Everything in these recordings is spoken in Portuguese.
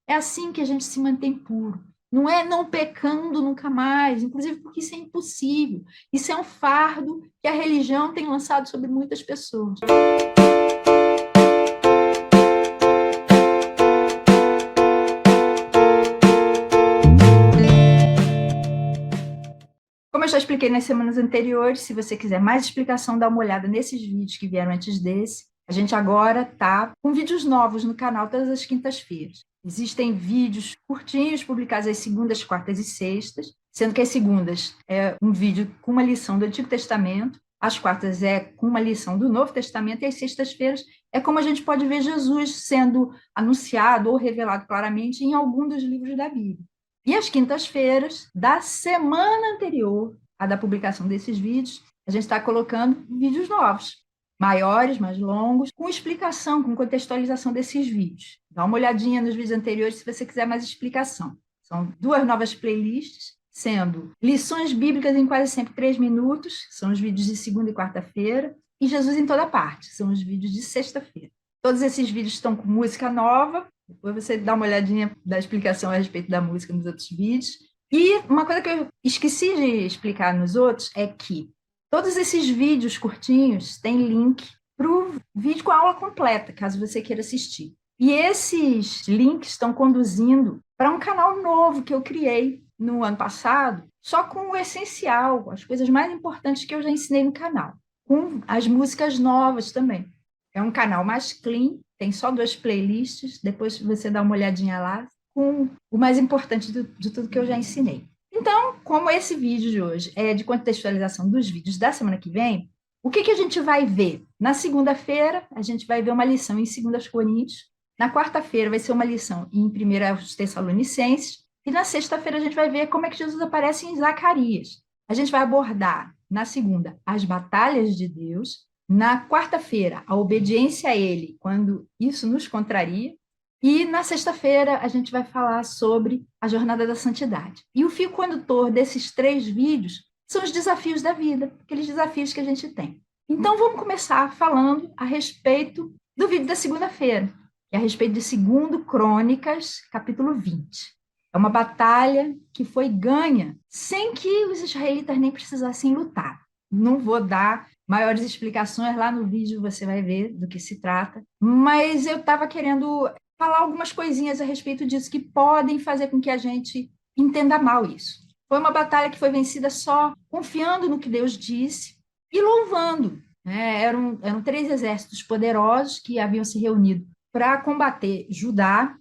É assim que a gente se mantém puro. Não é não pecando nunca mais, inclusive porque isso é impossível. Isso é um fardo que a religião tem lançado sobre muitas pessoas. Como eu já expliquei nas semanas anteriores, se você quiser mais explicação, dá uma olhada nesses vídeos que vieram antes desse. A gente agora está com vídeos novos no canal todas as quintas-feiras. Existem vídeos curtinhos publicados às segundas, quartas e sextas, sendo que as segundas é um vídeo com uma lição do Antigo Testamento, as quartas é com uma lição do Novo Testamento e as sextas-feiras é como a gente pode ver Jesus sendo anunciado ou revelado claramente em algum dos livros da Bíblia. E às quintas-feiras da semana anterior à da publicação desses vídeos, a gente está colocando vídeos novos, maiores, mais longos, com explicação, com contextualização desses vídeos. Dá uma olhadinha nos vídeos anteriores se você quiser mais explicação. São duas novas playlists, sendo lições bíblicas em quase sempre 3 minutos, são os vídeos de segunda e quarta-feira, e Jesus em toda parte, são os vídeos de sexta-feira. Todos esses vídeos estão com música nova, depois você dá uma olhadinha da explicação a respeito da música nos outros vídeos. E uma coisa que eu esqueci de explicar nos outros é que todos esses vídeos curtinhos têm link para o vídeo com a aula completa, caso você queira assistir. E esses links estão conduzindo para um canal novo que eu criei no ano passado, só com o essencial, as coisas mais importantes que eu já ensinei no canal, com as músicas novas também. É um canal mais clean, tem só 2 playlists, depois você dá uma olhadinha lá, com o mais importante de tudo que eu já ensinei. Então, como esse vídeo de hoje é de contextualização dos vídeos da semana que vem, o que a gente vai ver? Na segunda-feira, a gente vai ver uma lição em 2 Coríntios, na quarta-feira vai ser uma lição em 1 Tessalonicenses, e na sexta-feira a gente vai ver como é que Jesus aparece em Zacarias. A gente vai abordar, na segunda, as batalhas de Deus, na quarta-feira, a obediência a ele, quando isso nos contraria. E na sexta-feira, a gente vai falar sobre a jornada da santidade. E o fio condutor desses 3 vídeos são os desafios da vida, aqueles desafios que a gente tem. Então, vamos começar falando a respeito do vídeo da segunda-feira, que é a respeito de 2 Crônicas, capítulo 20. É uma batalha que foi ganha sem que os israelitas nem precisassem lutar. Não vou dar maiores explicações, lá no vídeo você vai ver do que se trata, mas eu estava querendo falar algumas coisinhas a respeito disso que podem fazer com que a gente entenda mal isso. Foi uma batalha que foi vencida só confiando no que Deus disse e louvando, né? Eram 3 exércitos poderosos que haviam se reunido para combater Judá.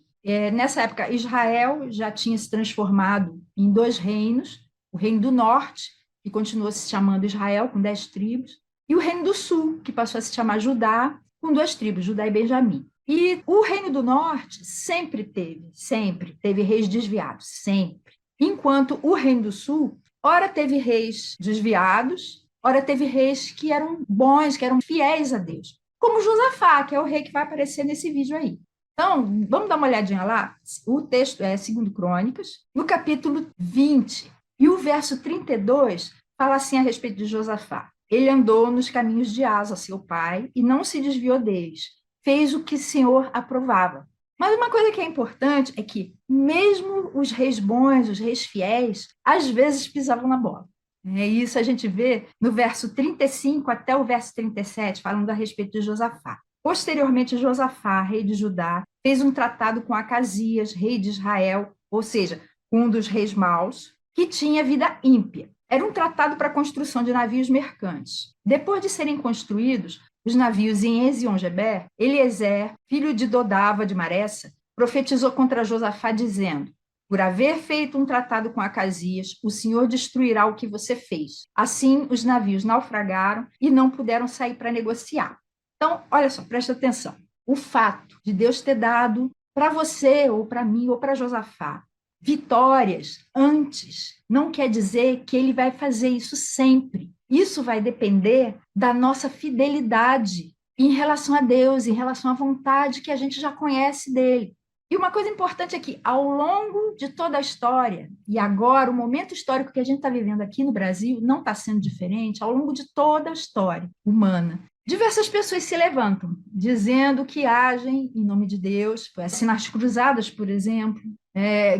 Nessa época, Israel já tinha se transformado em 2 reinos, o reino do norte, que continuou se chamando Israel, com 10 tribos, e o reino do sul, que passou a se chamar Judá, com 2 tribos, Judá e Benjamim. E o reino do norte sempre teve reis desviados, sempre. Enquanto o reino do sul, ora teve reis desviados, ora teve reis que eram bons, que eram fiéis a Deus. Como Josafá, que é o rei que vai aparecer nesse vídeo aí. Então, vamos dar uma olhadinha lá? O texto é 2 Crônicas, no capítulo 20. E o verso 32 fala assim a respeito de Josafá. Ele andou nos caminhos de Asa, seu pai, e não se desviou deles. Fez o que o Senhor aprovava. Mas uma coisa que é importante é que, mesmo os reis bons, os reis fiéis, às vezes pisavam na bola. Isso a gente vê no verso 35 até o verso 37, falando a respeito de Josafá. Posteriormente, Josafá, rei de Judá, fez um tratado com Acasias, rei de Israel, ou seja, um dos reis maus, que tinha vida ímpia. Era um tratado para a construção de navios mercantes. Depois de serem construídos, os navios em Ezion-Geber, Eliezer, filho de Dodava de Maressa, profetizou contra Josafá, dizendo: por haver feito um tratado com Acasias, o Senhor destruirá o que você fez. Assim, os navios naufragaram e não puderam sair para negociar. Então, olha só, presta atenção. O fato de Deus ter dado para você, ou para mim, ou para Josafá, vitórias antes, não quer dizer que ele vai fazer isso sempre. Isso vai depender da nossa fidelidade em relação a Deus, em relação à vontade que a gente já conhece dele. E uma coisa importante é que, ao longo de toda a história, e agora o momento histórico que a gente está vivendo aqui no Brasil não está sendo diferente, ao longo de toda a história humana, Diversas pessoas se levantam, dizendo que agem em nome de Deus, assim nas cruzadas, por exemplo,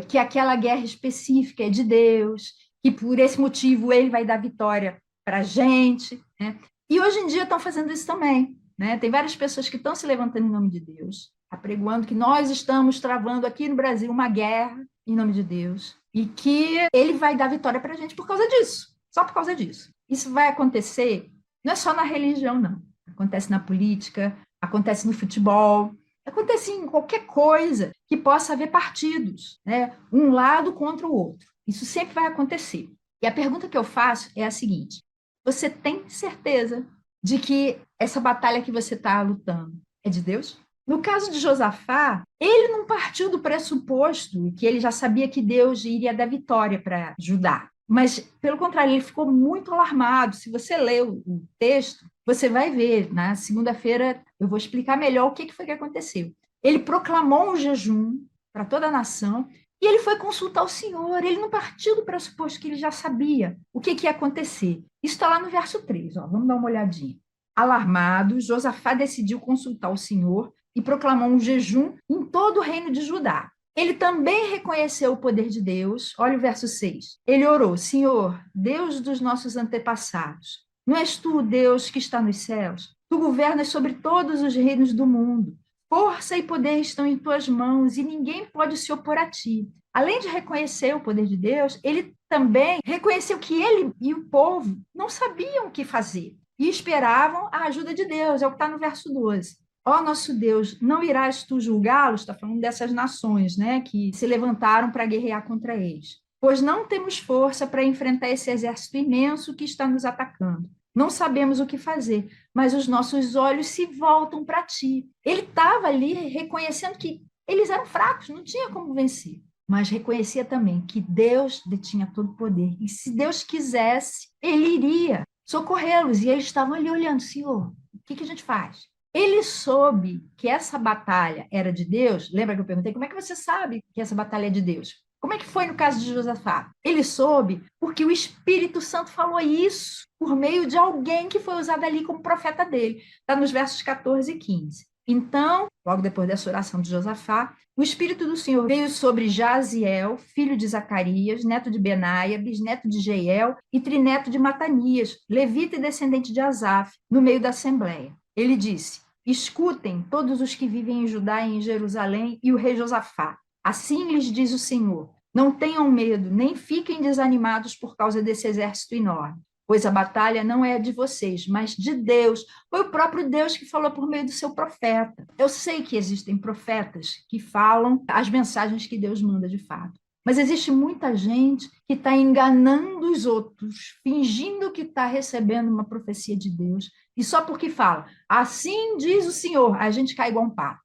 que aquela guerra específica é de Deus, que por esse motivo ele vai dar vitória para a gente, né? E hoje em dia estão fazendo isso também, né? Tem várias pessoas que estão se levantando em nome de Deus, apregoando que nós estamos travando aqui no Brasil uma guerra em nome de Deus e que ele vai dar vitória para a gente por causa disso, só por causa disso. Isso vai acontecer não é só na religião, não. Acontece na política, acontece no futebol, acontece em qualquer coisa que possa haver partidos, né? Um lado contra o outro. Isso sempre vai acontecer. E a pergunta que eu faço é a seguinte: você tem certeza de que essa batalha que você está lutando é de Deus? No caso de Josafá, ele não partiu do pressuposto que ele já sabia que Deus iria dar vitória para Judá. Mas, pelo contrário, ele ficou muito alarmado. Se você ler o texto, você vai ver. Na segunda-feira, eu vou explicar melhor o que foi que aconteceu. Ele proclamou um jejum para toda a nação e ele foi consultar o Senhor. Ele não partiu do pressuposto que ele já sabia o que ia acontecer. Isso está lá no verso 3. Ó, vamos dar uma olhadinha. Alarmado, Josafá decidiu consultar o Senhor e proclamou um jejum em todo o reino de Judá. Ele também reconheceu o poder de Deus. Olha o verso 6. Ele orou: Senhor, Deus dos nossos antepassados, não és tu o Deus que está nos céus? Tu governas sobre todos os reinos do mundo. Força e poder estão em tuas mãos e ninguém pode se opor a ti. Além de reconhecer o poder de Deus, ele também reconheceu que ele e o povo não sabiam o que fazer e esperavam a ajuda de Deus. É o que está no verso 12. Ó nosso Deus, não irás tu julgá-los? Está falando dessas nações, né, que se levantaram para guerrear contra eles. Pois não temos força para enfrentar esse exército imenso que está nos atacando. Não sabemos o que fazer, mas os nossos olhos se voltam para ti. Ele estava ali reconhecendo que eles eram fracos, não tinha como vencer. Mas reconhecia também que Deus detinha todo o poder. E se Deus quisesse, ele iria socorrê-los. E eles estavam ali olhando: Senhor, o que a gente faz? Ele soube que essa batalha era de Deus. Lembra que eu perguntei como é que você sabe que essa batalha é de Deus? Como é que foi no caso de Josafá? Ele soube porque o Espírito Santo falou isso por meio de alguém que foi usado ali como profeta dele. Está nos versos 14 e 15. Então, logo depois dessa oração de Josafá, o Espírito do Senhor veio sobre Jaziel, filho de Zacarias, neto de Benaia, bisneto de Jeiel e trineto de Matanias, levita e descendente de Asaf, no meio da assembleia. Ele disse: escutem todos os que vivem em Judá e em Jerusalém e o rei Josafá. Assim lhes diz o Senhor: não tenham medo, nem fiquem desanimados por causa desse exército enorme, pois a batalha não é de vocês, mas de Deus. Foi o próprio Deus que falou por meio do seu profeta. Eu sei que existem profetas que falam as mensagens que Deus manda de fato, mas existe muita gente que está enganando os outros, fingindo que está recebendo uma profecia de Deus, e só porque fala, assim diz o Senhor, a gente cai igual um pato.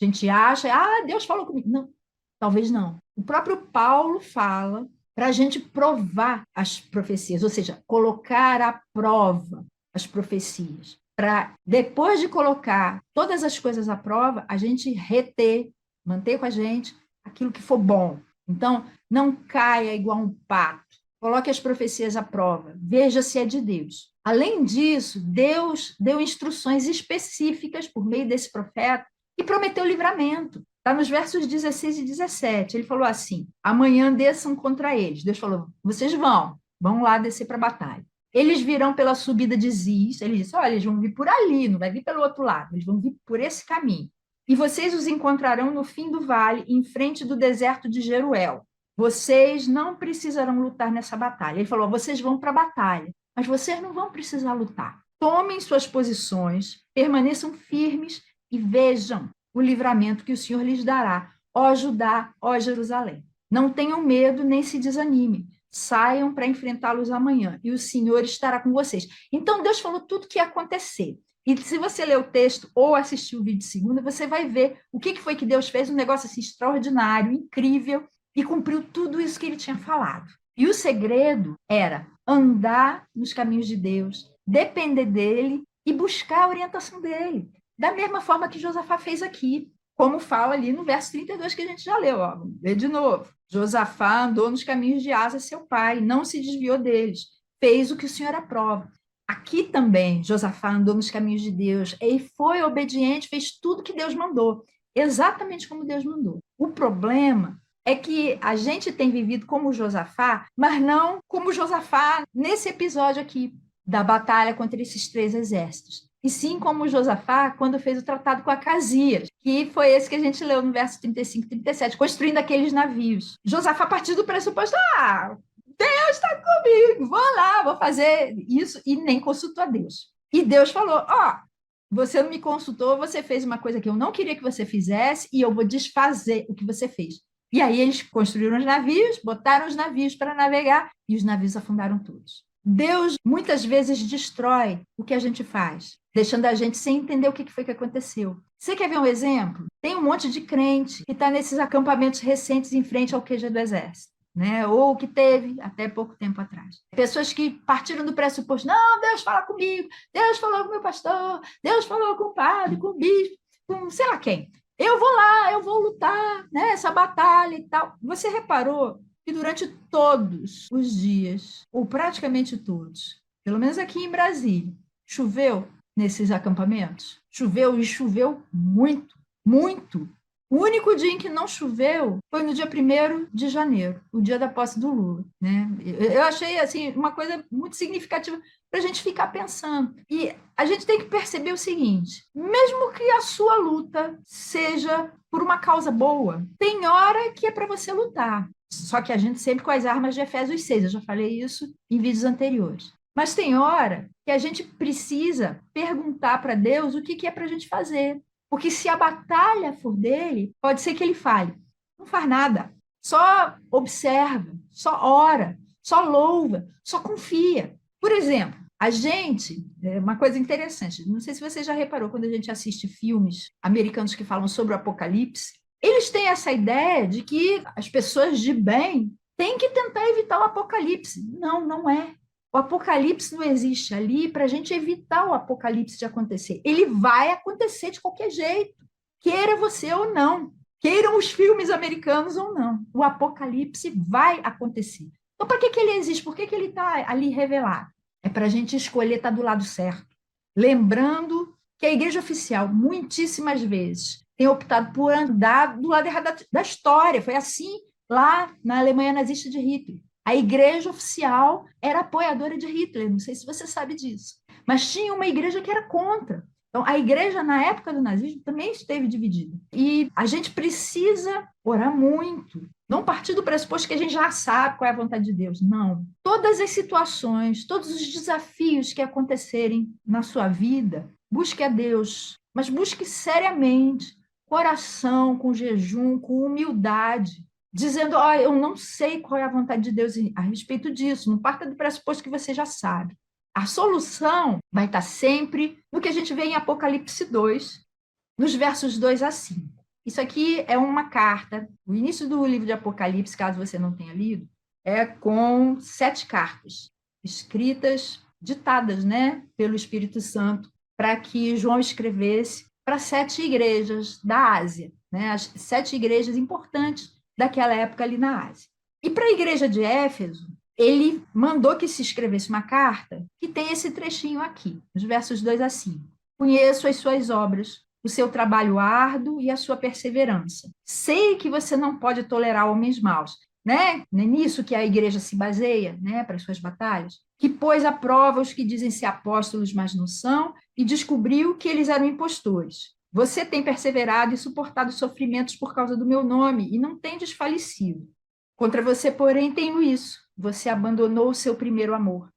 A gente acha, Deus falou comigo. Não, talvez não. O próprio Paulo fala para a gente provar as profecias, ou seja, colocar à prova as profecias. Para, depois de colocar todas as coisas à prova, a gente reter, manter com a gente aquilo que for bom. Então, não caia igual um pato. Coloque as profecias à prova. Veja se é de Deus. Além disso, Deus deu instruções específicas por meio desse profeta e prometeu livramento. Está nos versos 16 e 17. Ele falou assim: amanhã desçam contra eles. Deus falou: vocês vão lá descer para a batalha. Eles virão pela subida de Ziz. Ele disse: olha, eles vão vir por ali, não vai vir pelo outro lado, eles vão vir por esse caminho. E vocês os encontrarão no fim do vale, em frente do deserto de Jeruel. Vocês não precisarão lutar nessa batalha. Ele falou: vocês vão para a batalha, mas vocês não vão precisar lutar. Tomem suas posições, permaneçam firmes e vejam o livramento que o Senhor lhes dará, ó Judá, ó Jerusalém. Não tenham medo nem se desanimem. Saiam para enfrentá-los amanhã e o Senhor estará com vocês. Então Deus falou tudo o que ia acontecer. E se você ler o texto ou assistir o vídeo de segunda, você vai ver o que foi que Deus fez, um negócio assim extraordinário, incrível, e cumpriu tudo isso que ele tinha falado. E o segredo era andar nos caminhos de Deus, depender dele e buscar a orientação dele. Da mesma forma que Josafá fez aqui, como fala ali no verso 32 que a gente já leu. Ó, vamos ler de novo. Josafá andou nos caminhos de Asa, seu pai, não se desviou deles, fez o que o Senhor aprova. Aqui também, Josafá andou nos caminhos de Deus e foi obediente, fez tudo que Deus mandou, exatamente como Deus mandou. O problema é que a gente tem vivido como Josafá, mas não como Josafá nesse episódio aqui da batalha contra esses três exércitos. E sim como Josafá quando fez o tratado com Acasias, que foi esse que a gente leu no verso 35 e 37, construindo aqueles navios. Josafá partiu do pressuposto, Deus está comigo, vou lá, vou fazer isso, e nem consultou a Deus. E Deus falou, você não me consultou, você fez uma coisa que eu não queria que você fizesse, e eu vou desfazer o que você fez. E aí eles construíram os navios, botaram os navios para navegar, e os navios afundaram todos. Deus muitas vezes destrói o que a gente faz, deixando a gente sem entender o que foi que aconteceu. Você quer ver um exemplo? Tem um monte de crente que está nesses acampamentos recentes em frente ao QG do Exército, né? Ou que teve até pouco tempo atrás. Pessoas que partiram do pressuposto, não, Deus fala comigo, Deus falou com o meu pastor, Deus falou com o padre, com o bispo, com sei lá quem. Eu vou lá, eu vou lutar, né, essa batalha e tal. Você reparou que durante todos os dias, ou praticamente todos, pelo menos aqui em Brasília, choveu nesses acampamentos? Choveu e choveu muito, muito. O único dia em que não choveu foi no dia 1º de janeiro, o dia da posse do Lula, né? Eu achei assim uma coisa muito significativa para a gente ficar pensando. E a gente tem que perceber o seguinte: mesmo que a sua luta seja por uma causa boa, tem hora que é para você lutar. Só que a gente sempre com as armas de Efésios 6, eu já falei isso em vídeos anteriores. Mas tem hora que a gente precisa perguntar para Deus o que é para a gente fazer. Porque se a batalha for dele, pode ser que ele fale. Não faz nada. Só observa, só ora, só louva, só confia. Por exemplo, a gente, uma coisa interessante, não sei se você já reparou, quando a gente assiste filmes americanos que falam sobre o apocalipse, eles têm essa ideia de que as pessoas de bem têm que tentar evitar o apocalipse. Não, não é. O apocalipse não existe ali para a gente evitar o apocalipse de acontecer. Ele vai acontecer de qualquer jeito, queira você ou não, queiram os filmes americanos ou não. O apocalipse vai acontecer. Então, para que ele existe? Por que ele está ali revelado? É para a gente escolher estar do lado certo. Lembrando que a igreja oficial, muitíssimas vezes, tem optado por andar do lado errado da história. Foi assim lá na Alemanha nazista de Hitler. A igreja oficial era apoiadora de Hitler, não sei se você sabe disso. Mas tinha uma igreja que era contra. Então, a igreja, na época do nazismo, também esteve dividida. E a gente precisa orar muito. Não partir do pressuposto que a gente já sabe qual é a vontade de Deus. Não. Todas as situações, todos os desafios que acontecerem na sua vida, busque a Deus, mas busque seriamente, coração, com jejum, com humildade, dizendo, eu não sei qual é a vontade de Deus a respeito disso. Não parta do pressuposto que você já sabe. A solução vai estar sempre no que a gente vê em Apocalipse 2, nos versos 2 a 5. Isso aqui é uma carta. O início do livro de Apocalipse, caso você não tenha lido, é com 7 cartas, escritas, ditadas, né, pelo Espírito Santo, para que João escrevesse para 7 igrejas da Ásia, né, as 7 igrejas importantes daquela época ali na Ásia. E para a igreja de Éfeso, ele mandou que se escrevesse uma carta que tem esse trechinho aqui, os versos 2 a 5. Conheço as suas obras, o seu trabalho árduo e a sua perseverança. Sei que você não pode tolerar homens maus, né? É nisso que a igreja se baseia, né, para as suas batalhas. Que pôs à prova os que dizem ser apóstolos, mas não são, e descobriu que eles eram impostores. Você tem perseverado e suportado sofrimentos por causa do meu nome e não tem desfalecido. Contra você, porém, tenho isso. Você abandonou o seu primeiro amor.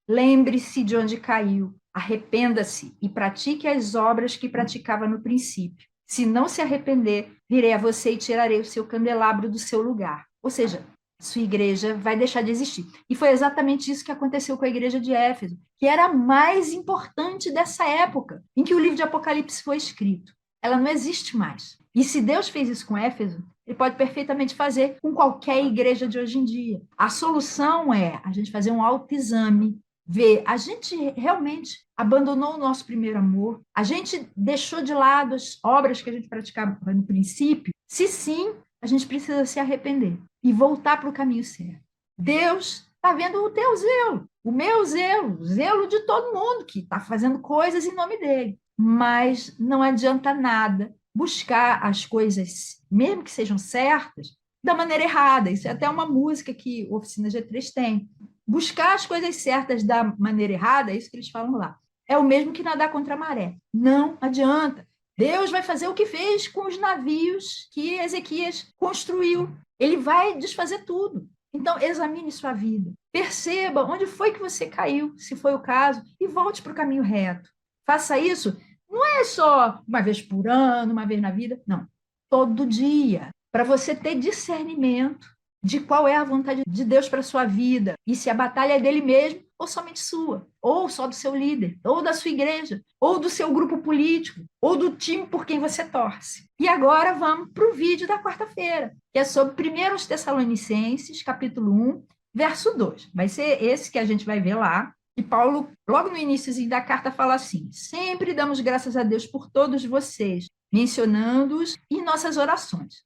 Lembre-se de onde caiu. Arrependa-se e pratique as obras que praticava no princípio. Se não se arrepender, virei a você e tirarei o seu candelabro do seu lugar. Ou seja, sua igreja vai deixar de existir. E foi exatamente isso que aconteceu com a igreja de Éfeso, que era a mais importante dessa época em que o livro de Apocalipse foi escrito. Ela não existe mais. E se Deus fez isso com Éfeso, ele pode perfeitamente fazer com qualquer igreja de hoje em dia. A solução é a gente fazer um autoexame, ver, a gente realmente abandonou o nosso primeiro amor, a gente deixou de lado as obras que a gente praticava no princípio. Se sim, a gente precisa se arrepender e voltar para o caminho certo. Deus está vendo o teu zelo, o meu zelo, o zelo de todo mundo que está fazendo coisas em nome dele. Mas não adianta nada buscar as coisas, mesmo que sejam certas, da maneira errada. Isso é até uma música que o Oficina G3 tem. Buscar as coisas certas da maneira errada, é isso que eles falam lá. É o mesmo que nadar contra a maré. Não adianta. Deus vai fazer o que fez com os navios que Ezequias construiu. Ele vai desfazer tudo. Então, examine sua vida. Perceba onde foi que você caiu, se foi o caso, e volte para o caminho reto. Faça isso, não é só uma vez por ano, uma vez na vida, não. Todo dia, para você ter discernimento de qual é a vontade de Deus para a sua vida, e se a batalha é dele mesmo, ou somente sua, ou só do seu líder, ou da sua igreja, ou do seu grupo político, ou do time por quem você torce. E agora vamos para o vídeo da quarta-feira, que é sobre 1 Tessalonicenses, capítulo 1, verso 2. Vai ser esse que a gente vai ver lá. E Paulo, logo no início da carta, fala assim: sempre damos graças a Deus por todos vocês, mencionando-os em nossas orações.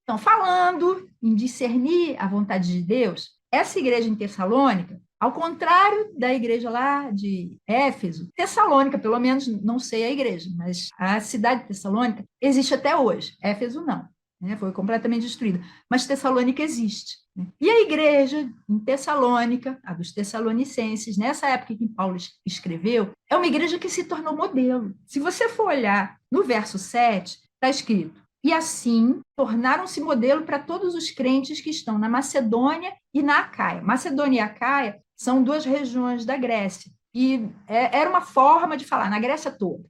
Então, falando em discernir a vontade de Deus, essa igreja em Tessalônica, ao contrário da igreja lá de Éfeso, Tessalônica, pelo menos, não sei a igreja, mas a cidade de Tessalônica existe até hoje. Éfeso não, né? Foi completamente destruída. Mas Tessalônica existe. Né? E a igreja em Tessalônica, a dos Tessalonicenses, nessa época que Paulo escreveu, é uma igreja que se tornou modelo. Se você for olhar no verso 7, está escrito: e assim tornaram-se modelo para todos os crentes que estão na Macedônia e na Acaia. Macedônia e Acaia são duas regiões da Grécia. E era uma forma de falar, na Grécia toda.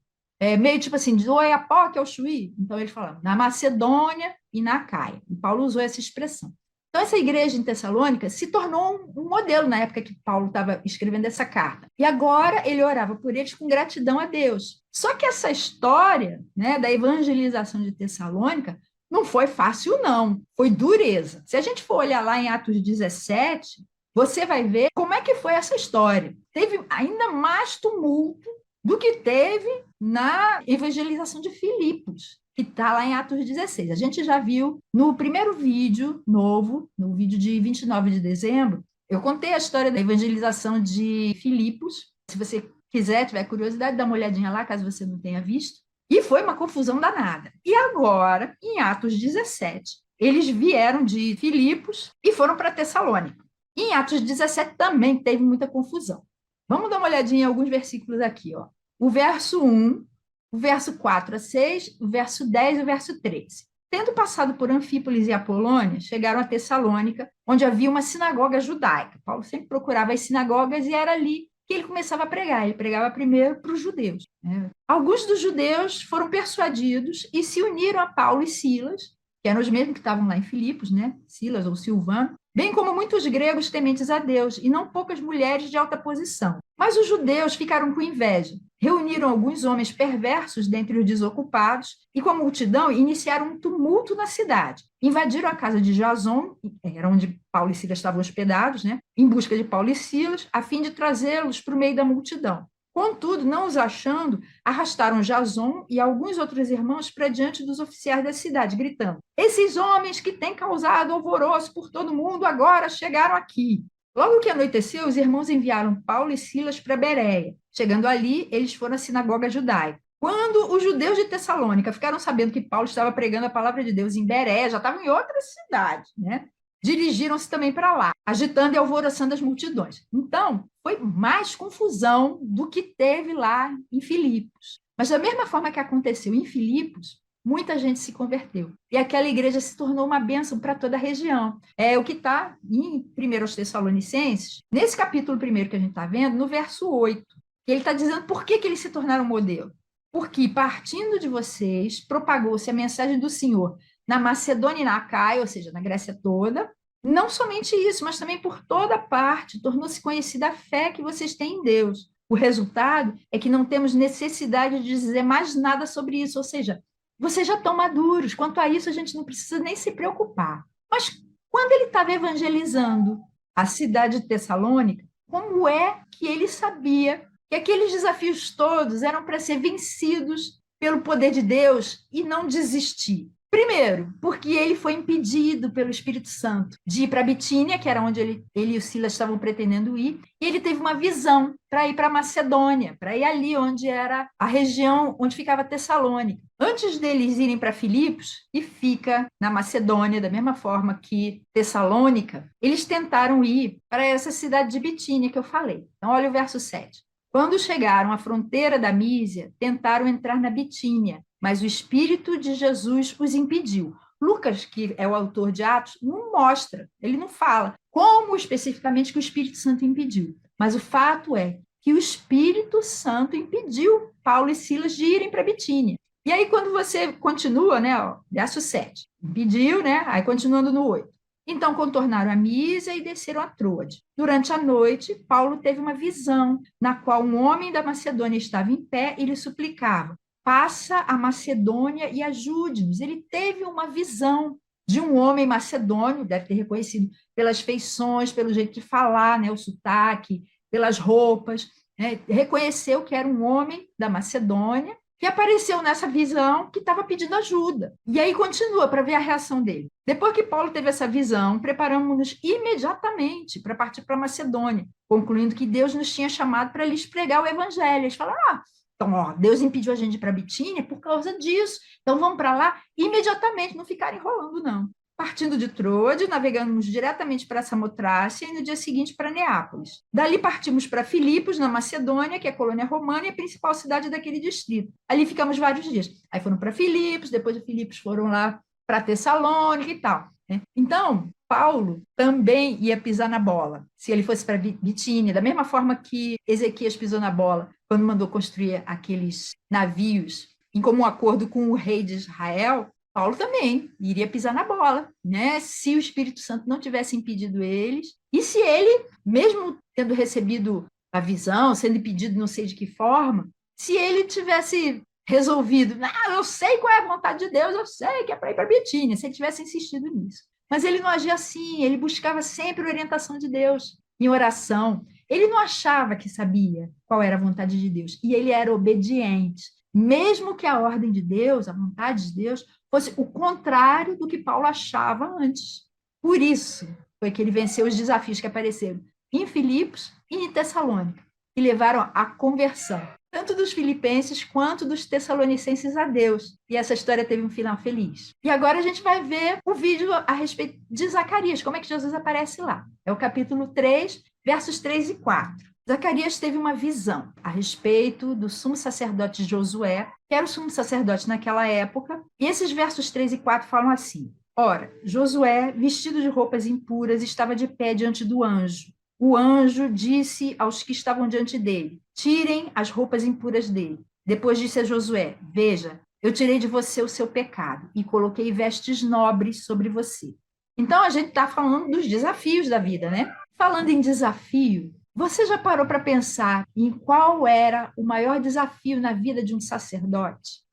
Meio tipo assim, de Oiapoque ao Chuí. Então, eles falavam na Macedônia e na Acaia. E Paulo usou essa expressão. Então, essa igreja em Tessalônica se tornou um modelo na época que Paulo estava escrevendo essa carta. E agora ele orava por eles com gratidão a Deus. Só que essa história, né, da evangelização de Tessalônica não foi fácil, não. Foi dureza. Se a gente for olhar lá em Atos 17, você vai ver como é que foi essa história. Teve ainda mais tumulto do que teve na evangelização de Filipos, que está lá em Atos 16. A gente já viu no primeiro vídeo novo, no vídeo de 29 de dezembro, eu contei a história da evangelização de Filipos. Se você quiser, tiver curiosidade, dá uma olhadinha lá, caso você não tenha visto. E foi uma confusão danada. E agora, em Atos 17, eles vieram de Filipos e foram para Tessalônica. Em Atos 17 também teve muita confusão. Vamos dar uma olhadinha em alguns versículos aqui, ó. O verso 1, o verso 4 a 6, o verso 10 e o verso 13. Tendo passado por Anfípolis e Apolônia, chegaram a Tessalônica, onde havia uma sinagoga judaica. Paulo sempre procurava as sinagogas e era ali que ele começava a pregar. Ele pregava primeiro para os judeus. Né? Alguns dos judeus foram persuadidos e se uniram a Paulo e Silas, que eram os mesmos que estavam lá em Filipos, né? Silas ou Silvano, bem como muitos gregos tementes a Deus, e não poucas mulheres de alta posição. Mas os judeus ficaram com inveja, reuniram alguns homens perversos dentre os desocupados, e com a multidão iniciaram um tumulto na cidade. Invadiram a casa de Jason, era onde Paulo e Silas estavam hospedados, né? Em busca de Paulo e Silas, a fim de trazê-los para o meio da multidão. Contudo, não os achando, arrastaram Jason e alguns outros irmãos para diante dos oficiais da cidade, gritando: esses homens que têm causado alvoroço por todo mundo agora chegaram aqui. Logo que anoiteceu, os irmãos enviaram Paulo e Silas para Bereia. Chegando ali, eles foram à sinagoga judaica. Quando os judeus de Tessalônica ficaram sabendo que Paulo estava pregando a palavra de Deus em Bereia, já estavam em outra cidade, né? Dirigiram-se também para lá, agitando e alvoroçando as multidões. Então, foi mais confusão do que teve lá em Filipos. Mas da mesma forma que aconteceu em Filipos, muita gente se converteu. E aquela igreja se tornou uma bênção para toda a região. É o que está em 1 Tessalonicenses, nesse capítulo primeiro que a gente está vendo, no verso 8. Ele está dizendo por que eles se tornaram modelo. Porque, partindo de vocês, propagou-se a mensagem do Senhor na Macedônia e na Acaia, ou seja, na Grécia toda. Não somente isso, mas também por toda parte, tornou-se conhecida a fé que vocês têm em Deus. O resultado é que não temos necessidade de dizer mais nada sobre isso, ou seja, vocês já estão maduros, quanto a isso a gente não precisa nem se preocupar. Mas quando ele estava evangelizando a cidade de Tessalônica, como é que ele sabia que aqueles desafios todos eram para ser vencidos pelo poder de Deus e não desistir? Primeiro, porque ele foi impedido pelo Espírito Santo de ir para Bitínia, que era onde ele e o Silas estavam pretendendo ir, e ele teve uma visão para ir para Macedônia, para ir ali onde era a região onde ficava Tessalônica. Antes deles irem para Filipos, e fica na Macedônia, da mesma forma que Tessalônica, eles tentaram ir para essa cidade de Bitínia que eu falei. Então, olha o verso 7. Quando chegaram à fronteira da Mísia, tentaram entrar na Bitínia, mas o Espírito de Jesus os impediu. Lucas, que é o autor de Atos, não mostra, ele não fala como especificamente que o Espírito Santo impediu. Mas o fato é que o Espírito Santo impediu Paulo e Silas de irem para Bitínia. E aí, quando você continua, né, ó, verso 7, impediu, né? Aí continuando no 8. Então contornaram a Mísia e desceram a Troade. Durante a noite, Paulo teve uma visão, na qual um homem da Macedônia estava em pé e lhe suplicava: passa a Macedônia e ajude-nos. Ele teve uma visão de um homem macedônio, deve ter reconhecido pelas feições, pelo jeito de falar, né, o sotaque, pelas roupas, né, reconheceu que era um homem da Macedônia, que apareceu nessa visão que estava pedindo ajuda. E aí continua para ver a reação dele. Depois que Paulo teve essa visão, preparamos-nos imediatamente para partir para a Macedônia, concluindo que Deus nos tinha chamado para lhes pregar o evangelho. Eles falaram: então, ó, Deus impediu a gente de ir para Bitínia por causa disso. Então, vamos para lá imediatamente, não ficar enrolando, não. Partindo de Troade, navegamos diretamente para Samotrácia e no dia seguinte para Neápolis. Dali partimos para Filipos, na Macedônia, que é a colônia romana e a principal cidade daquele distrito. Ali ficamos vários dias. Aí foram para Filipos, depois de Filipos foram lá para Tessalônica e tal, né? Então, Paulo também ia pisar na bola, se ele fosse para Bitínia, da mesma forma que Ezequias pisou na bola quando mandou construir aqueles navios em comum acordo com o rei de Israel. Paulo também iria pisar na bola, né? Se o Espírito Santo não tivesse impedido eles, e se ele, mesmo tendo recebido a visão, sendo impedido não sei de que forma, se ele tivesse resolvido: eu sei qual é a vontade de Deus, eu sei que é para ir para Bitínia, se ele tivesse insistido nisso. Mas ele não agia assim, ele buscava sempre a orientação de Deus, em oração. Ele não achava que sabia qual era a vontade de Deus, e ele era obediente, mesmo que a ordem de Deus, a vontade de Deus, fosse o contrário do que Paulo achava antes. Por isso foi que ele venceu os desafios que apareceram em Filipos e em Tessalônica, que levaram à conversão, tanto dos filipenses quanto dos tessalonicenses a Deus. E essa história teve um final feliz. E agora a gente vai ver o vídeo a respeito de Zacarias, como é que Jesus aparece lá. É o capítulo 3, versos 3 e 4. Zacarias teve uma visão a respeito do sumo sacerdote Josué, que era o sumo sacerdote naquela época, e esses versos 3 e 4 falam assim: ora, Josué, vestido de roupas impuras, estava de pé diante do anjo. O anjo disse aos que estavam diante dele: tirem as roupas impuras dele. Depois disse a Josué: veja, eu tirei de você o seu pecado e coloquei vestes nobres sobre você. Então a gente está falando dos desafios da vida, né? Falando em desafio, você já parou para pensar em qual era o maior desafio na vida de um sacerdote?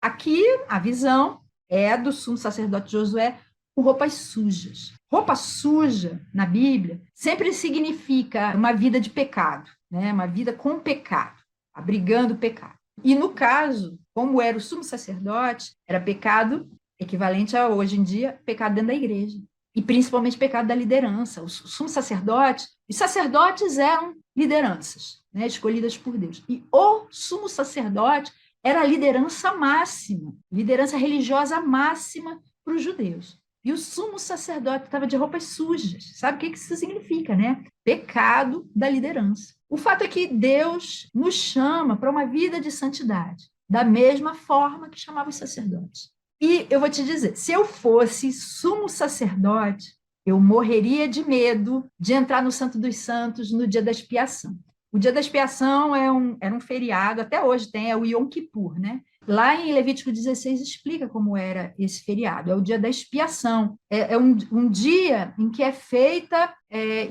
Aqui, a visão é do sumo sacerdote Josué com roupas sujas. Roupa suja, na Bíblia, sempre significa uma vida de pecado, né? Uma vida com pecado, abrigando o pecado. E no caso, como era o sumo sacerdote, era pecado equivalente a, hoje em dia, pecado dentro da igreja. E principalmente pecado da liderança. Os sumos sacerdotes, os sacerdotes eram lideranças, né, escolhidas por Deus. E o sumo sacerdote era a liderança máxima, liderança religiosa máxima para os judeus. E o sumo sacerdote estava de roupas sujas. Sabe o que isso significa, né? Pecado da liderança. O fato é que Deus nos chama para uma vida de santidade, da mesma forma que chamava os sacerdotes. E eu vou te dizer, se eu fosse sumo sacerdote, eu morreria de medo de entrar no Santo dos Santos no dia da expiação. O dia da expiação era um feriado, até hoje tem, é o Yom Kippur, né? Lá em Levítico 16 explica como era esse feriado, é o dia da expiação. É um dia em que é feita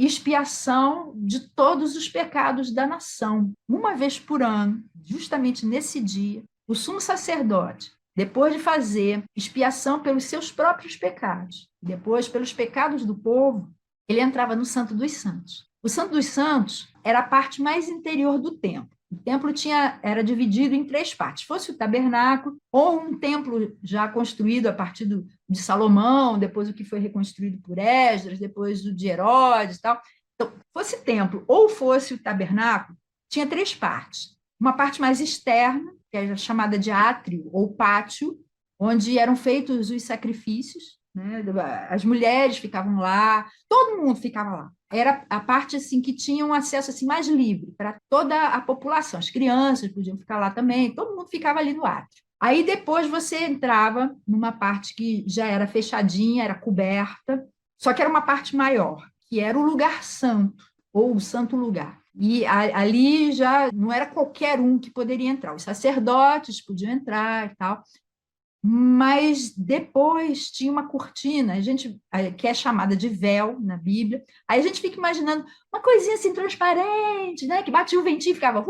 expiação de todos os pecados da nação. Uma vez por ano, justamente nesse dia, o sumo sacerdote, depois de fazer expiação pelos seus próprios pecados, depois pelos pecados do povo, ele entrava no Santo dos Santos. O Santo dos Santos era a parte mais interior do templo. O templo era dividido em 3 partes. Fosse o tabernáculo, ou um templo já construído a partir de Salomão, depois o que foi reconstruído por Esdras, depois o de Herodes e tal. Então, fosse templo ou fosse o tabernáculo, tinha 3 partes. Uma parte mais externa, que era chamada de átrio ou pátio, onde eram feitos os sacrifícios, né? As mulheres ficavam lá, todo mundo ficava lá. Era a parte assim que tinha um acesso assim mais livre para toda a população. As crianças podiam ficar lá também, todo mundo ficava ali no átrio. Aí depois você entrava numa parte que já era fechadinha, era coberta, só que era uma parte maior, que era o lugar santo, ou o santo lugar. E ali já não era qualquer um que poderia entrar. Os sacerdotes podiam entrar e tal, mas depois tinha uma cortina, que é chamada de véu na Bíblia. Aí a gente fica imaginando uma coisinha assim transparente, né, que batia o ventinho e ficava.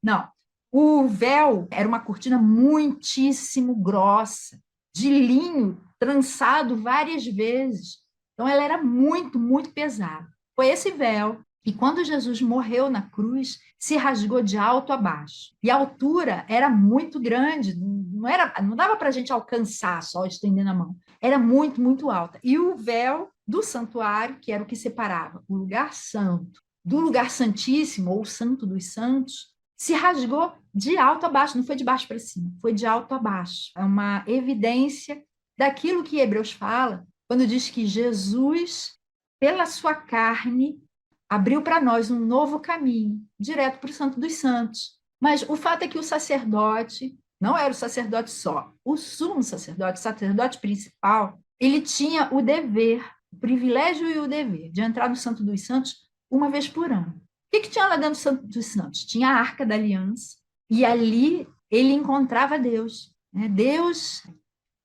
Não, o véu era uma cortina muitíssimo grossa, de linho, trançado várias vezes. Então ela era muito, muito pesada. Foi esse véu que, quando Jesus morreu na cruz, se rasgou de alto a baixo. E a altura era muito grande, não dava para a gente alcançar só estendendo a mão. Era muito, muito alta. E o véu do santuário, que era o que separava o lugar santo do lugar santíssimo, ou santo dos santos, se rasgou de alto a baixo, não foi de baixo para cima, foi de alto a baixo. É uma evidência daquilo que Hebreus fala, quando diz que Jesus, pela sua carne, abriu para nós um novo caminho, direto para o Santo dos Santos. Mas o fato é que o sacerdote, não era o sacerdote só, o sumo sacerdote, o sacerdote principal, ele tinha o dever, o privilégio e o dever de entrar no Santo dos Santos uma vez por ano. O que tinha lá dentro do Santo dos Santos? Tinha a Arca da Aliança, e ali ele encontrava Deus. Né? Deus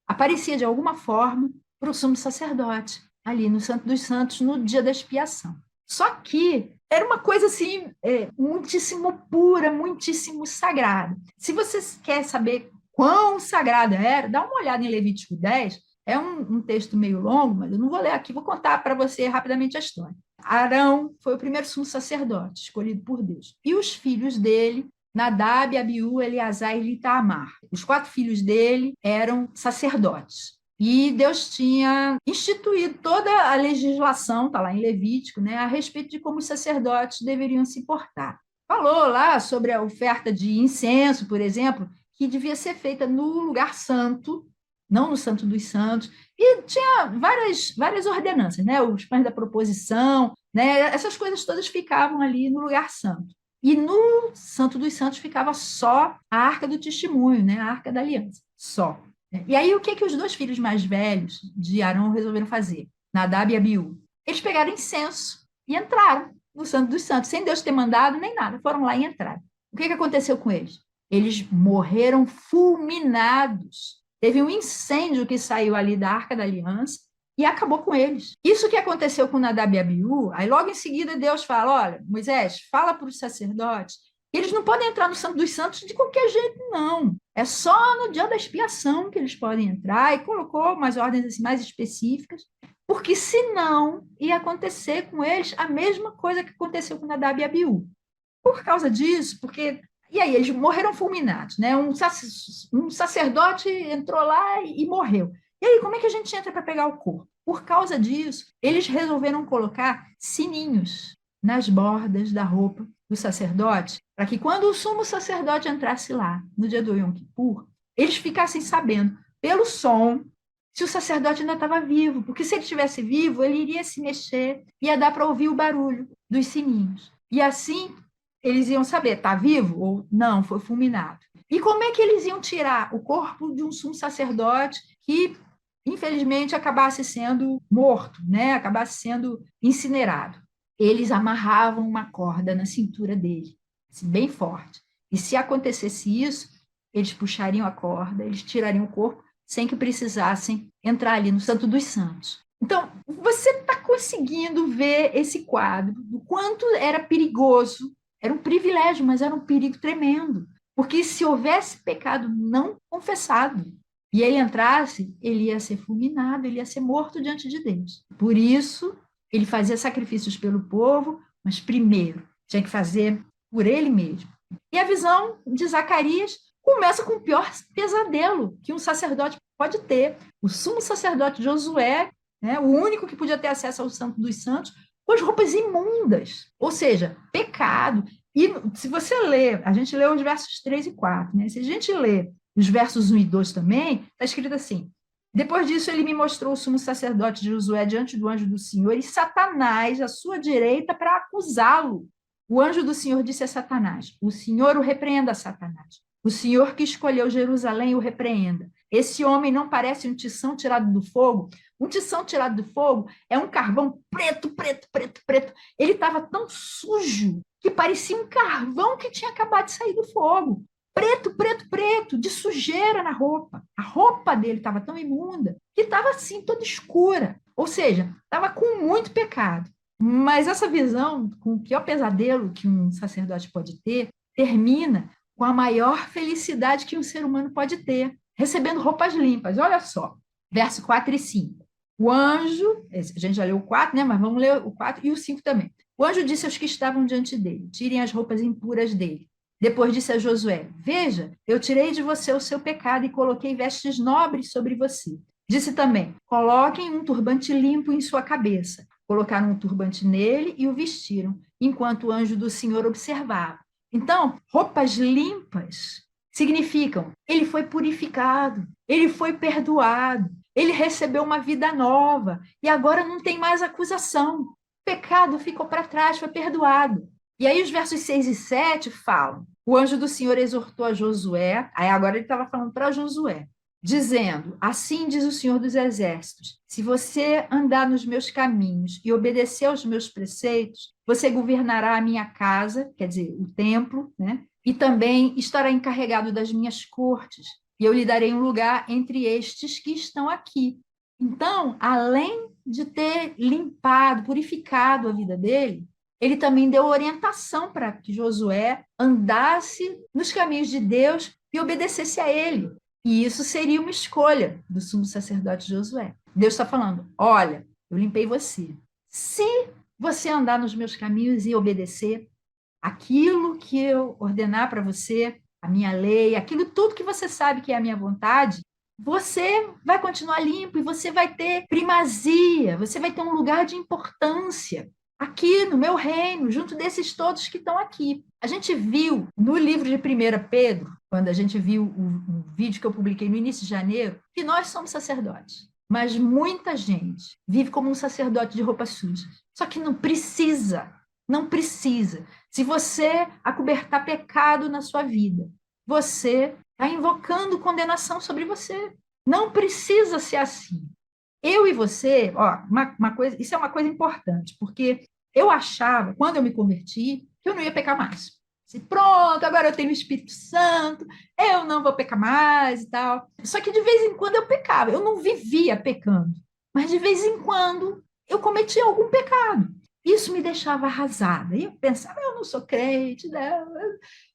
aparecia de alguma forma para o sumo sacerdote, ali no Santo dos Santos, no dia da expiação. Só que era uma coisa assim, muitíssimo pura, muitíssimo sagrada. Se você quer saber quão sagrada era, dá uma olhada em Levítico 10. É um texto meio longo, mas eu não vou ler aqui, vou contar para você rapidamente a história. Arão foi o primeiro sumo sacerdote escolhido por Deus. E os filhos dele, Nadab, Abiú, Eleazar e Itamar. Os 4 filhos dele eram sacerdotes. E Deus tinha instituído toda a legislação, está lá em Levítico, né, a respeito de como os sacerdotes deveriam se portar. Falou lá sobre a oferta de incenso, por exemplo, que devia ser feita no lugar santo, não no Santo dos Santos, e tinha várias ordenanças, né? Os pães da proposição, né? Essas coisas todas ficavam ali no lugar santo. E no Santo dos Santos ficava só a Arca do Testemunho, né? A Arca da Aliança, só. E aí, o que os 2 filhos mais velhos de Arão resolveram fazer? Nadab e Abiú. Eles pegaram incenso e entraram no Santo dos Santos, sem Deus ter mandado nem nada. Foram lá e entraram. O que aconteceu com eles? Eles morreram fulminados. Teve um incêndio que saiu ali da Arca da Aliança e acabou com eles. Isso que aconteceu com Nadab e Abiú, aí logo em seguida Deus fala, olha, Moisés, fala para os sacerdotes, eles não podem entrar no Santo dos Santos de qualquer jeito, não. É só no dia da expiação que eles podem entrar, e colocou umas ordens assim, mais específicas, porque senão ia acontecer com eles a mesma coisa que aconteceu com Nadab e Abiú. Por causa disso, porque... E aí, eles morreram fulminados, né? Um sacerdote entrou lá e morreu. E aí, como é que a gente entra para pegar o corpo? Por causa disso, eles resolveram colocar sininhos nas bordas da roupa do sacerdote, para que quando o sumo sacerdote entrasse lá, no dia do Yom Kippur, eles ficassem sabendo, pelo som, se o sacerdote ainda estava vivo, porque se ele estivesse vivo, ele iria se mexer, ia dar para ouvir o barulho dos sininhos. E assim, eles iam saber, está vivo ou não, foi fulminado. E como é que eles iam tirar o corpo de um sumo sacerdote que, infelizmente, acabasse sendo morto, né? Acabasse sendo incinerado? Eles amarravam uma corda na cintura dele, assim, bem forte. E se acontecesse isso, eles puxariam a corda, eles tirariam o corpo sem que precisassem entrar ali no Santo dos Santos. Então, você está conseguindo ver esse quadro, do quanto era perigoso. Era um privilégio, mas era um perigo tremendo. Porque se houvesse pecado não confessado e ele entrasse, ele ia ser fulminado, ele ia ser morto diante de Deus. Por isso, ele fazia sacrifícios pelo povo, mas primeiro tinha que fazer por ele mesmo. E a visão de Zacarias começa com o pior pesadelo que um sacerdote pode ter. O sumo sacerdote Josué, né, o único que podia ter acesso ao Santo dos Santos, com as roupas imundas, ou seja, pecado. E se você ler, a gente lê os versos 3 e 4, né? Se a gente lê os versos 1 e 2 também, está escrito assim: depois disso, ele me mostrou o sumo sacerdote Josué diante do anjo do Senhor e Satanás à sua direita para acusá-lo. O anjo do Senhor disse a Satanás: o Senhor o repreenda, Satanás. O Senhor que escolheu Jerusalém o repreenda. Esse homem não parece um tição tirado do fogo? Um tição tirado do fogo é um carvão preto, preto, preto, preto. Ele estava tão sujo que parecia um carvão que tinha acabado de sair do fogo. Preto, preto, preto, de sujeira na roupa. A roupa dele estava tão imunda que estava assim, toda escura. Ou seja, estava com muito pecado. Mas essa visão, com o pior pesadelo que um sacerdote pode ter, termina com a maior felicidade que um ser humano pode ter, recebendo roupas limpas. Olha só, verso 4 e 5. O anjo, a gente já leu o 4, né? Mas vamos ler o 4 e o 5 também. O anjo disse aos que estavam diante dele: tirem as roupas impuras dele. Depois disse a Josué: veja, eu tirei de você o seu pecado e coloquei vestes nobres sobre você. Disse também: coloquem um turbante limpo em sua cabeça. Colocaram um turbante nele e o vestiram, enquanto o anjo do Senhor observava. Então, roupas limpas significam ele foi purificado, ele foi perdoado, ele recebeu uma vida nova e agora não tem mais acusação. O pecado ficou para trás, foi perdoado. E aí os versos 6 e 7 falam: o anjo do Senhor exortou a Josué, aí agora ele estava falando para Josué, dizendo: assim diz o Senhor dos Exércitos, se você andar nos meus caminhos e obedecer aos meus preceitos, você governará a minha casa, quer dizer, o templo, né? E também estará encarregado das minhas cortes, e eu lhe darei um lugar entre estes que estão aqui. Então, além de ter limpado, purificado a vida dele, ele também deu orientação para que Josué andasse nos caminhos de Deus e obedecesse a ele. E isso seria uma escolha do sumo sacerdote Josué. Deus está falando: olha, eu limpei você. Se você andar nos meus caminhos e obedecer aquilo que eu ordenar para você, a minha lei, aquilo tudo que você sabe que é a minha vontade, você vai continuar limpo e você vai ter primazia, você vai ter um lugar de importância aqui no meu reino, junto desses todos que estão aqui. A gente viu no livro de 1 Pedro, quando a gente viu o vídeo que eu publiquei no início de janeiro, que nós somos sacerdotes. Mas muita gente vive como um sacerdote de roupas sujas. Só que não precisa, não precisa. Se você acobertar pecado na sua vida, você está invocando condenação sobre você. Não precisa ser assim. Eu e você, ó, uma coisa, isso é uma coisa importante, porque eu achava, quando eu me converti, que eu não ia pecar mais. Se pronto, agora eu tenho o Espírito Santo, eu não vou pecar mais e tal. Só que de vez em quando eu pecava, eu não vivia pecando, mas de vez em quando eu cometia algum pecado. Isso me deixava arrasada. E eu pensava: eu não sou crente, não,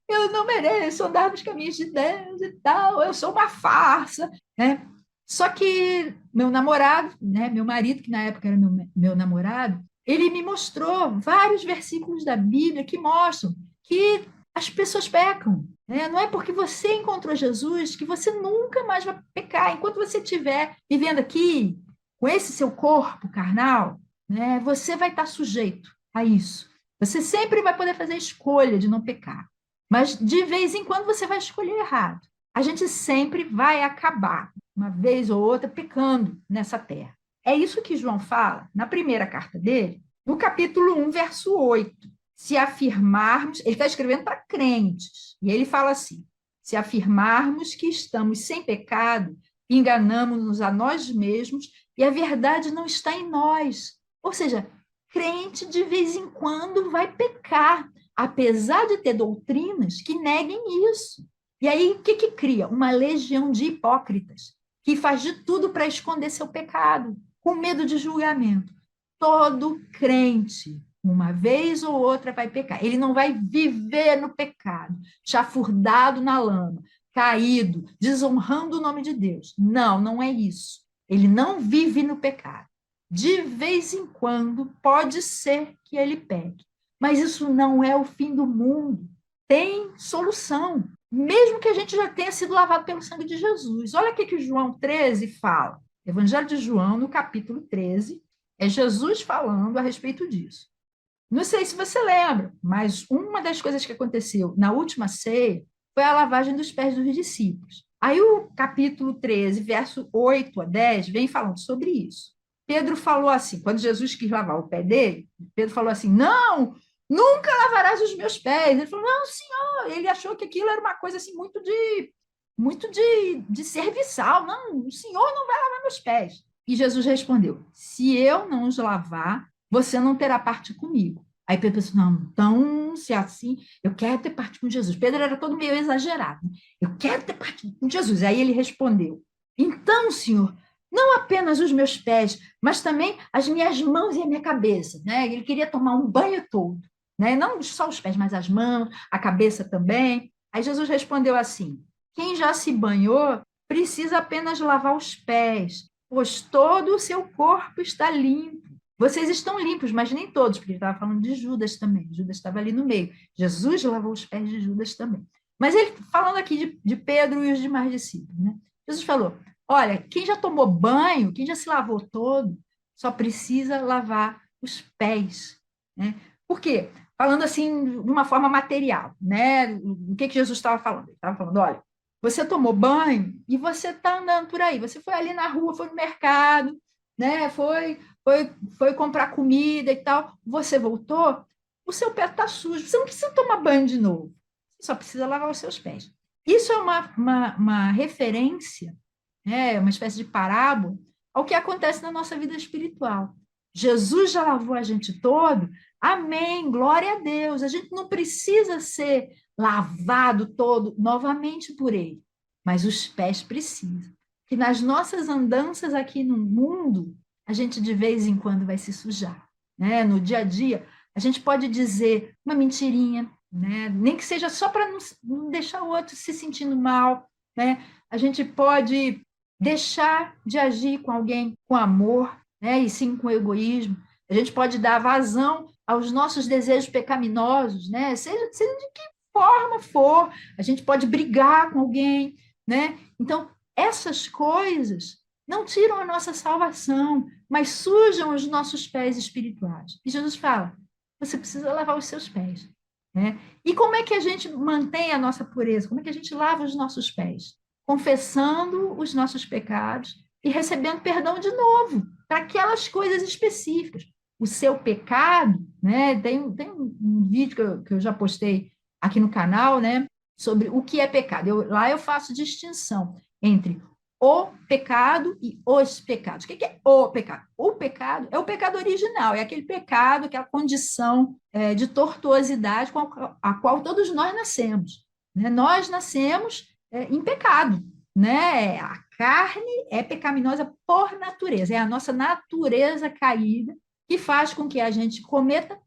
eu não mereço andar nos caminhos de Deus e tal, eu sou uma farsa, né? Só que meu namorado, né, meu marido, que na época era meu namorado, ele me mostrou vários versículos da Bíblia que mostram que as pessoas pecam. Né? Não é porque você encontrou Jesus que você nunca mais vai pecar. Enquanto você estiver vivendo aqui com esse seu corpo carnal, né, você vai estar sujeito a isso. Você sempre vai poder fazer a escolha de não pecar. Mas de vez em quando você vai escolher errado. A gente sempre vai acabar, uma vez ou outra, pecando nessa terra. É isso que João fala na primeira carta dele, no capítulo 1, verso 8. Se afirmarmos, ele está escrevendo para crentes, e ele fala assim: se afirmarmos que estamos sem pecado, enganamos-nos a nós mesmos e a verdade não está em nós. Ou seja, crente de vez em quando vai pecar, apesar de ter doutrinas que neguem isso. E aí, o que cria? Uma legião de hipócritas, que faz de tudo para esconder seu pecado, com medo de julgamento. Todo crente, uma vez ou outra, vai pecar. Ele não vai viver no pecado, chafurdado na lama, caído, desonrando o nome de Deus. Não, não é isso. Ele não vive no pecado. De vez em quando, pode ser que ele peque. Mas isso não é o fim do mundo. tem solução, mesmo que a gente já tenha sido lavado pelo sangue de Jesus. Olha o que João 13 fala. Evangelho de João, no capítulo 13, é Jesus falando a respeito disso. Não sei se você lembra, mas uma das coisas que aconteceu na última ceia foi a lavagem dos pés dos discípulos. Aí o capítulo 13, verso 8 a 10, vem falando sobre isso. Pedro falou assim, quando Jesus quis lavar o pé dele, Pedro falou assim, não, nunca lavarás os meus pés. Ele falou, não, senhor. Ele achou que aquilo era uma coisa assim muito de serviçal. Não, o senhor não vai lavar meus pés. E Jesus respondeu, se eu não os lavar, você não terá parte comigo. Aí Pedro pensou, não, então, se é assim, eu quero ter parte com Jesus. Pedro era todo meio exagerado. Né? Eu quero ter parte com Jesus. Aí ele respondeu, então, senhor, não apenas os meus pés, mas também as minhas mãos e a minha cabeça. Né? Ele queria tomar um banho todo. Né? Não só os pés, mas as mãos, a cabeça também. Aí Jesus respondeu assim, quem já se banhou precisa apenas lavar os pés, pois todo o seu corpo está limpo. Vocês estão limpos, mas nem todos, porque ele estava falando de Judas também. Judas estava ali no meio. Jesus lavou os pés de Judas também. Mas ele, falando aqui de Pedro e os demais discípulos, né? Jesus falou, olha, quem já tomou banho, quem já se lavou todo, só precisa lavar os pés. Né? Por quê? Falando assim, de uma forma material. Né? O que Jesus estava falando? Ele estava falando, olha, você tomou banho e você está andando por aí. Você foi ali na rua, foi no mercado, né? Foi comprar comida e tal. Você voltou, o seu pé está sujo. Você não precisa tomar banho de novo. Você só precisa lavar os seus pés. Isso é uma referência, né? Uma espécie de parábola ao que acontece na nossa vida espiritual. Jesus já lavou a gente todo. Amém, glória a Deus. A gente não precisa ser lavado todo novamente por ele, mas os pés precisam. Que nas nossas andanças aqui no mundo, a gente de vez em quando vai se sujar. Né? No dia a dia, a gente pode dizer uma mentirinha, né? Nem que seja só para não deixar o outro se sentindo mal. Né? A gente pode deixar de agir com alguém com amor, né? E sim com egoísmo. A gente pode dar vazão aos nossos desejos pecaminosos, né? Seja de que forma for, a gente pode brigar com alguém, né? Então, essas coisas não tiram a nossa salvação, mas sujam os nossos pés espirituais. E Jesus fala, você precisa lavar os seus pés. Né? E como é que a gente mantém a nossa pureza? Como é que a gente lava os nossos pés? Confessando os nossos pecados e recebendo perdão de novo, para aquelas coisas específicas. O seu pecado, né? Tem um vídeo que eu já postei aqui no canal, né? Sobre o que é pecado. Lá eu faço distinção entre o pecado e os pecados. O que é o pecado? O pecado é o pecado original, é aquele pecado, aquela condição de tortuosidade com a qual todos nós nascemos. Né? Nós nascemos em pecado. Né? A carne é pecaminosa por natureza, é a nossa natureza caída que faz com que a gente cometa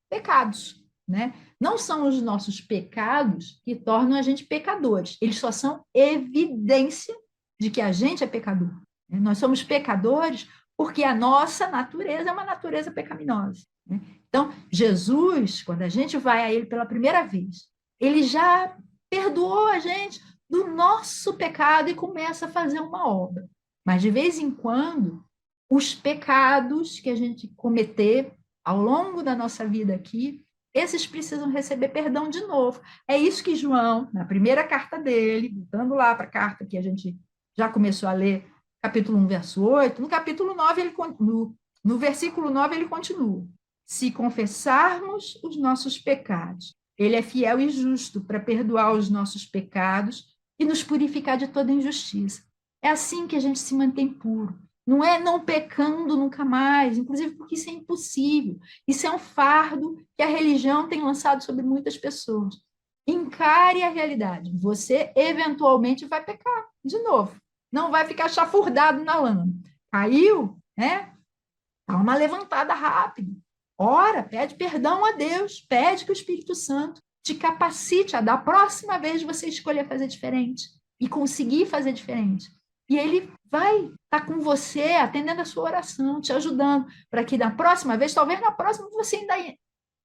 pecados. Né? Não são os nossos pecados que tornam a gente pecadores, eles só são evidência de que a gente é pecador. Né? Nós somos pecadores porque a nossa natureza é uma natureza pecaminosa. Né? Então, Jesus, quando a gente vai a Ele pela primeira vez, Ele já perdoou a gente do nosso pecado e começa a fazer uma obra. Mas, de vez em quando, os pecados que a gente cometer ao longo da nossa vida aqui, esses precisam receber perdão de novo. É isso que João, na primeira carta dele, voltando lá para a carta que a gente já começou a ler, capítulo 1, verso 8, no capítulo 9, no versículo 9, ele continua. Se confessarmos os nossos pecados, ele é fiel e justo para perdoar os nossos pecados e nos purificar de toda injustiça. É assim que a gente se mantém puro. Não é não pecando nunca mais, inclusive porque isso é impossível. Isso é um fardo que a religião tem lançado sobre muitas pessoas. Encare a realidade. Você eventualmente vai pecar de novo. Não vai ficar chafurdado na lama. Caiu, né? Dá uma levantada rápida. Ora, pede perdão a Deus. Pede que o Espírito Santo te capacite a da próxima vez você escolher fazer diferente e conseguir fazer diferente. E ele vai estar com você, atendendo a sua oração, te ajudando, para que na próxima vez, talvez na próxima você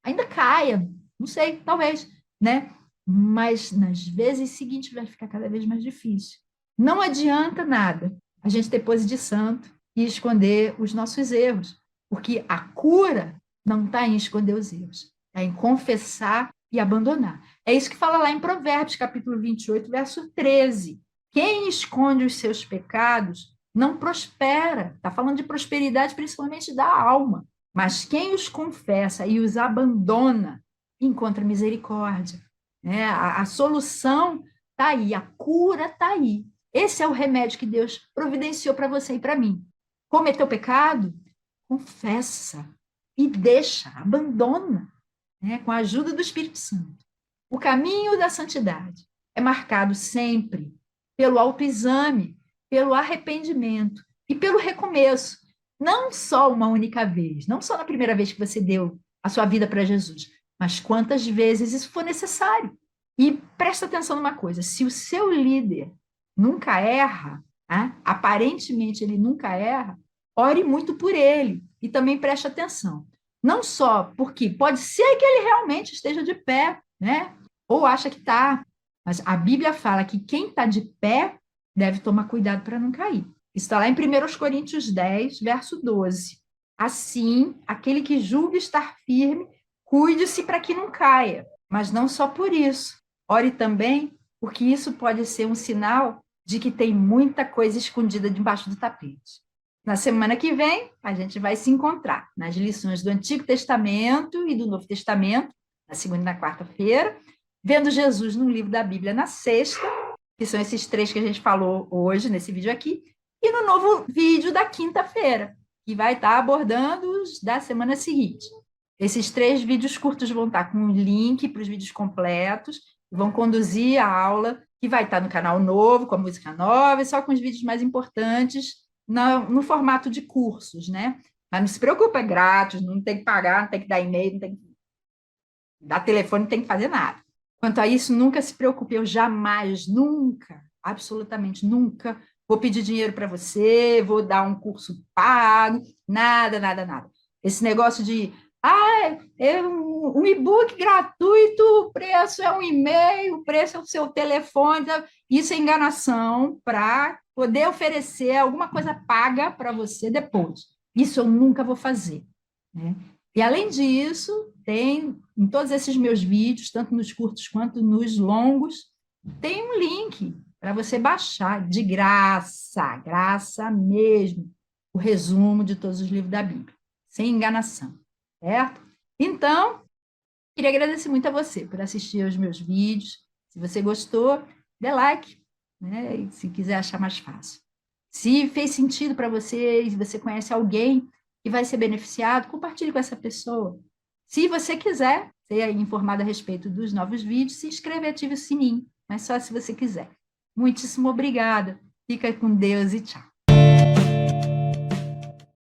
ainda caia. Não sei, talvez, né? mas nas vezes seguintes vai ficar cada vez mais difícil. Não adianta nada a gente ter pose de santo e esconder os nossos erros, porque a cura não está em esconder os erros, está em confessar e abandonar. É isso que fala lá em Provérbios, capítulo 28, verso 13. Quem esconde os seus pecados não prospera. Está falando de prosperidade, principalmente da alma. Mas quem os confessa e os abandona, encontra misericórdia. A solução está aí, a cura está aí. Esse é o remédio que Deus providenciou para você e para mim. Cometeu pecado? Confessa e deixa, abandona, com a ajuda do Espírito Santo. O caminho da santidade é marcado sempre pelo autoexame, pelo arrependimento e pelo recomeço. Não só uma única vez, não só na primeira vez que você deu a sua vida para Jesus, mas quantas vezes isso for necessário. E presta atenção numa coisa: se o seu líder nunca erra, aparentemente ele nunca erra, ore muito por ele e também preste atenção. Não só porque pode ser que ele realmente esteja de pé, ou acha que está, mas a Bíblia fala que quem está de pé deve tomar cuidado para não cair. Isso está lá em 1 Coríntios 10, verso 12. Assim, aquele que julga estar firme, cuide-se para que não caia. Mas não só por isso. Ore também, porque isso pode ser um sinal de que tem muita coisa escondida debaixo do tapete. Na semana que vem, a gente vai se encontrar nas lições do Antigo Testamento e do Novo Testamento, na segunda e na quarta-feira, vendo Jesus no livro da Bíblia na sexta, que são esses 3 que a gente falou hoje, nesse vídeo aqui, e no novo vídeo da quinta-feira, que vai estar abordando os da semana seguinte. Esses 3 vídeos curtos vão estar com um link para os vídeos completos, vão conduzir a aula, que vai estar no canal novo, com a música nova, e só com os vídeos mais importantes, no formato de cursos, Mas não se preocupe, é grátis, não tem que pagar, não tem que dar e-mail, não tem que dar telefone, não tem que fazer nada. Quanto a isso, nunca se preocupe, eu jamais, nunca, absolutamente nunca, vou pedir dinheiro para você, vou dar um curso pago, nada, nada, nada. Esse negócio de, é um e-book gratuito, o preço é um e-mail, o preço é o seu telefone, isso é enganação para poder oferecer alguma coisa paga para você depois. Isso eu nunca vou fazer, E, além disso, tem em todos esses meus vídeos, tanto nos curtos quanto nos longos, tem um link para você baixar de graça, graça mesmo, o resumo de todos os livros da Bíblia, sem enganação, certo? Então, queria agradecer muito a você por assistir aos meus vídeos. Se você gostou, dê like, E se quiser achar mais fácil. Se fez sentido para você e você conhece alguém que vai ser beneficiado, compartilhe com essa pessoa. Se você quiser ser informado a respeito dos novos vídeos, se inscreve e ative o sininho, mas só se você quiser. Muitíssimo obrigada. Fica com Deus e tchau.